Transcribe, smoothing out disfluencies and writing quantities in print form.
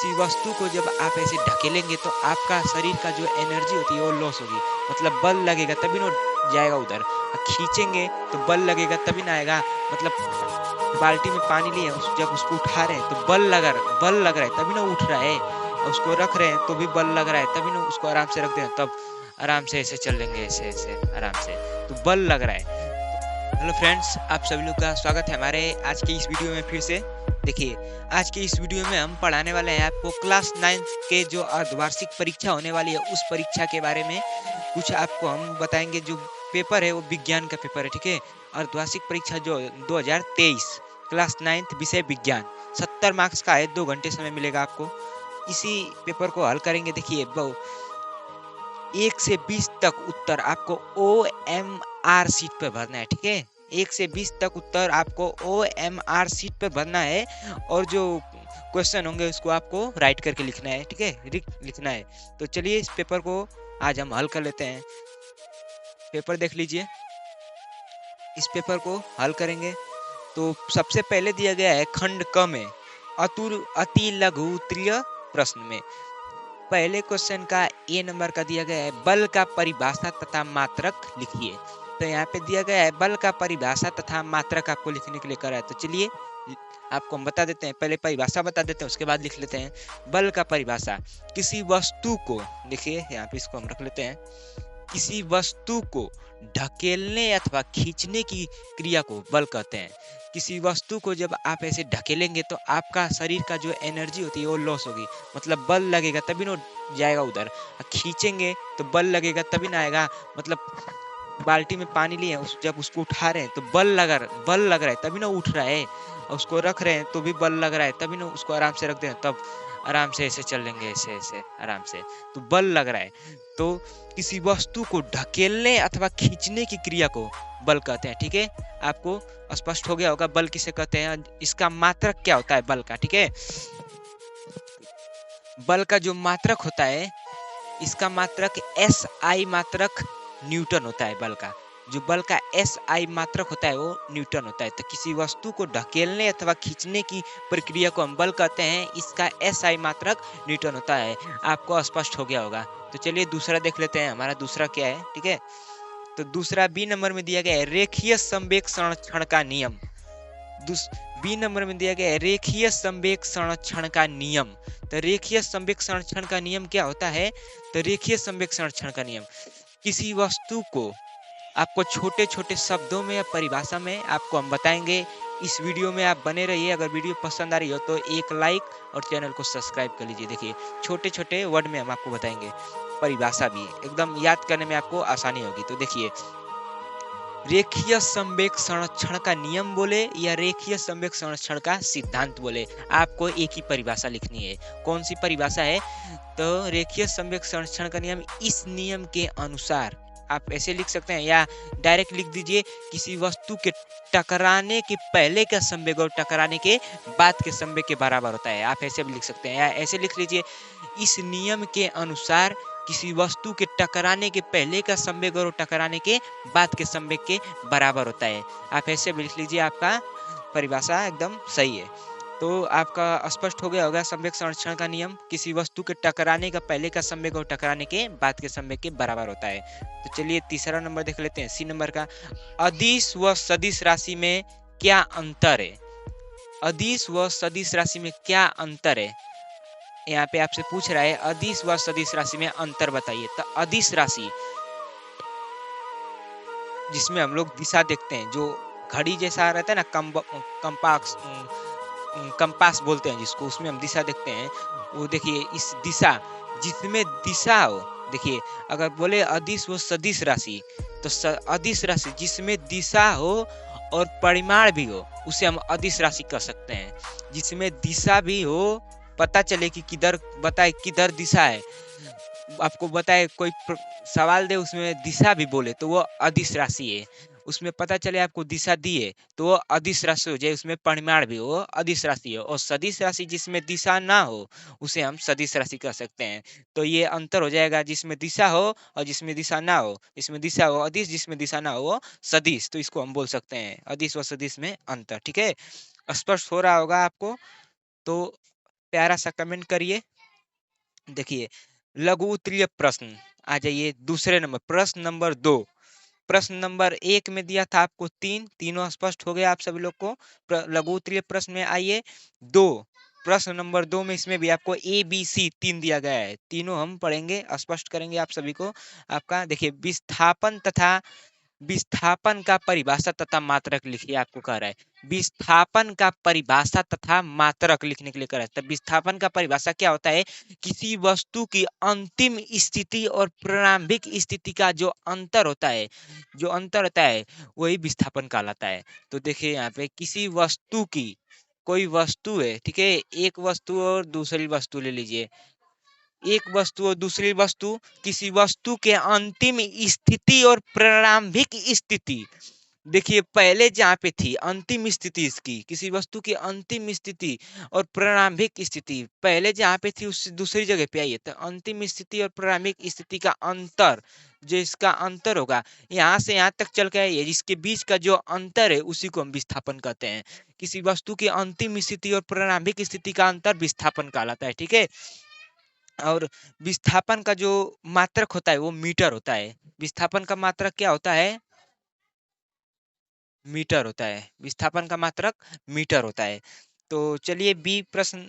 किसी वस्तु को जब आप ऐसे ढकेलेंगे तो आपका शरीर का जो एनर्जी होती है वो लॉस होगी। मतलब बल लगेगा तभी ना जाएगा उधर। खींचेंगे तो बल लगेगा तभी ना आएगा। मतलब बाल्टी में पानी लिए जब उसको उठा रहे हैं तो बल लग रहा है तभी ना उठ रहा है। और उसको रख रहे हैं तो भी बल लग रहा है तभी ना उसको आराम से रख दे तब आराम से ऐसे चल लेंगे, ऐसे ऐसे आराम से। तो बल लग रहा है। हेलो फ्रेंड्स, आप सभी लोग का स्वागत है हमारे आज के इस वीडियो में फिर से। देखिए, आज के इस वीडियो में हम पढ़ाने वाले हैं आपको क्लास 9 के जो अर्धवार्षिक परीक्षा होने वाली है उस परीक्षा के बारे में। कुछ आपको हम बताएंगे। जो पेपर है वो विज्ञान का पेपर है, ठीक है। अर्धवार्षिक परीक्षा जो 2023 क्लास 9 विषय विज्ञान 70 मार्क्स का है। 2 घंटे समय मिलेगा आपको। इसी पेपर को हल करेंगे। देखिए, 1 से 20 तक उत्तर आपको OMR शीट पे भरना है, ठीक है। 1 से 20 तक उत्तर आपको OMR शीट पे भरना है। और जो क्वेश्चन होंगे उसको आपको राइट करके लिखना है, ठीक है। लिखना है। तो चलिए इस पेपर को आज हम हल कर लेते हैं। पेपर देख लीजिए। इस पेपर को हल करेंगे तो सबसे पहले दिया गया है खंड क में अति लघु उत्तरीय प्रश्न में। पहले क्वेश्चन का ए नंबर का दिया गया है बल का परिभाषा तथा मात्रक लिखिए। तो यहाँ पे दिया गया है बल का परिभाषा तथा मात्रक आपको लिखने के लिए करा है। तो चलिए आपको हम बता देते हैं। पहले परिभाषा बता देते हैं, उसके बाद लिख लेते हैं। बल का परिभाषा, किसी वस्तु को, देखिए यहाँ पे इसको हम रख लेते हैं। किसी वस्तु को ढकेलने अथवा खींचने की क्रिया को बल कहते हैं। किसी वस्तु को जब आप ऐसे ढकेलेंगे तो आपका शरीर का जो एनर्जी होती है वो लॉस होगी। मतलब बल लगेगा तभी ना जाएगा उधर। खींचेंगे तो बल लगेगा तभी ना आएगा। मतलब बाल्टी में पानी लिए जब उसको उठा रहे हैं तो बल लग रहा है तभी ना उठ रहा है। और उसको रख रहे हैं तो भी बल लग रहा है तभी ना उसको आराम से रख दे तब आराम से ऐसे चल लेंगे, ऐसे ऐसे आराम से। तो बल लग रहा है। तो किसी वस्तु को ढकेलने अथवा खींचने की क्रिया को बल कहते हैं, ठीक है। आपको स्पष्ट हो गया होगा बल किसे कहते हैं, इसका मात्रक क्या होता है बल का, ठीक है। बल का जो मात्रक होता है, इसका मात्रक SI मात्रक न्यूटन होता है। बल का जो बल का SI मात्रक होता है वो न्यूटन होता है। तो किसी वस्तु को ढकेलने अथवा खींचने की प्रक्रिया को हम बल कहते हैं। इसका SI मात्रक न्यूटन होता है। आपको स्पष्ट हो गया होगा। तो चलिए दूसरा देख लेते हैं। हमारा दूसरा क्या है, ठीक है। तो दूसरा बी नंबर में दिया गया है रेखीय संवेग संरक्षण का नियम। बी नंबर में दिया गया है रेखीय संवेग संरक्षण का नियम। तो रेखीय संवेग संरक्षण का नियम क्या होता है? तो रेखीय संवेग संरक्षण का नियम, किसी वस्तु को आपको छोटे छोटे शब्दों में या परिभाषा में आपको हम बताएंगे। इस वीडियो में आप बने रहिए। अगर वीडियो पसंद आ रही हो तो एक लाइक और चैनल को सब्सक्राइब कर लीजिए। देखिए, छोटे छोटे वर्ड में हम आपको बताएंगे। परिभाषा भी एकदम याद करने में आपको आसानी होगी। तो देखिए, रेखीय संवेग संरक्षण का नियम बोले या रेखीय संवेग संरक्षण का सिद्धांत बोले, आपको एक ही परिभाषा लिखनी है। कौन सी परिभाषा है? तो रेखीय संवेग संरक्षण का नियम, इस नियम के अनुसार, आप ऐसे लिख सकते हैं या डायरेक्ट लिख दीजिए, किसी वस्तु के टकराने के पहले का संवेग और टकराने के बाद के संवेग के बराबर होता है। आप ऐसे भी लिख सकते हैं या ऐसे लिख लीजिए, इस नियम के अनुसार किसी वस्तु के टकराने के पहले का संवेग और टकराने के बाद के संवेग के बराबर होता है। आप ऐसे भी लिख लीजिए। आपका परिभाषा एकदम सही है। तो आपका स्पष्ट हो गया होगा संवेग संरक्षण का नियम, किसी वस्तु के टकराने का पहले का संवेग और टकराने के बाद के संवेग के बराबर होता है। तो चलिए तीसरा नंबर देख लेते हैं, सी नंबर का, अदिश व सदिश राशि में क्या अंतर है? अदिश व सदिश राशि में क्या अंतर है? यहाँ पे आपसे पूछ रहा है अदिश व सदिश राशि में अंतर बताइए। तो अदिश राशि जिसमें हम लोग दिशा देखते हैं, जो घड़ी जैसा रहता है ना, कंपास कंपास बोलते हैं जिसको, उसमें हम दिशा देखते हैं। वो देखिए, इस दिशा, जिसमें दिशा हो, देखिए अगर बोले अदिश व सदिश राशि, तो अदिश राशि जिसमें दिशा हो और परिमाण भी हो उसे हम अदिश राशि कह सकते हैं। जिसमें दिशा भी हो, पता चले कि किधर, बताए किधर दिशा है, आपको बताए कोई सवाल दे उसमें दिशा भी बोले तो वो अदिश राशि है। उसमें पता चले आपको दिशा दिए तो वो अदिश राशि हो जाए। उसमें परिमाण भी हो, अदिश राशि हो। और सदिश राशि जिसमें दिशा ना हो उसे हम सदिश राशि कह सकते हैं। तो ये अंतर हो जाएगा, जिसमें दिशा हो और जिसमें दिशा ना हो। जिसमें दिशा हो अदिश, जिसमें दिशा ना हो वो सदिश। तो इसको हम बोल सकते हैं अदिश व सदिश में अंतर, ठीक है। स्पष्ट हो रहा होगा आपको। तो प्यारा सा कमेंट करिए। देखिए, लघु उत्तरीय प्रश्न, आ जाइए दूसरे नंबर, प्रश्न नंबर 2। प्रश्न नंबर 1 में दिया था आपको 3, तीनों स्पष्ट हो गया आप सभी लोग को। लघु उत्तरीय प्रश्न में आइए 2, प्रश्न नंबर 2 में इसमें भी आपको ए बी सी 3 दिया गया है, तीनों हम पढ़ेंगे, स्पष्ट करेंगे आप सभी को। आपका देखिए, विस्थापन तथा विस्थापन का परिभाषा तथा मात्रक लिखिए, आपको कह रहा है विस्थापन का परिभाषा तथा मात्रक लिखने के लिए कह रहा है। तो विस्थापन का परिभाषा क्या होता है? किसी वस्तु की अंतिम स्थिति और प्रारंभिक स्थिति का जो अंतर होता है, जो अंतर होता है वही विस्थापन कहलाता है। तो देखिए यहाँ पे किसी वस्तु की, कोई वस्तु है, ठीक है, एक वस्तु और दूसरी वस्तु ले लीजिए, एक वस्तु और दूसरी वस्तु, किसी वस्तु के अंतिम स्थिति और प्रारंभिक स्थिति, देखिए पहले जहाँ पे थी अंतिम स्थिति इसकी, किसी वस्तु की अंतिम स्थिति और प्रारंभिक स्थिति पहले जहाँ पे थी उससे दूसरी जगह पे आई है, तो अंतिम स्थिति और प्रारंभिक स्थिति का अंतर, जो इसका अंतर होगा यहाँ से यहाँ तक चल के आई है, जिसके बीच का जो अंतर है उसी को हम विस्थापन कहते हैं। किसी वस्तु की अंतिम स्थिति और प्रारंभिक स्थिति का अंतर विस्थापन कहलाता है, ठीक है। और विस्थापन का जो मात्रक होता है वो मीटर होता है। विस्थापन का मात्रक क्या होता है? मीटर होता है। विस्थापन का मात्रक मीटर होता है। तो चलिए बी प्रश्न,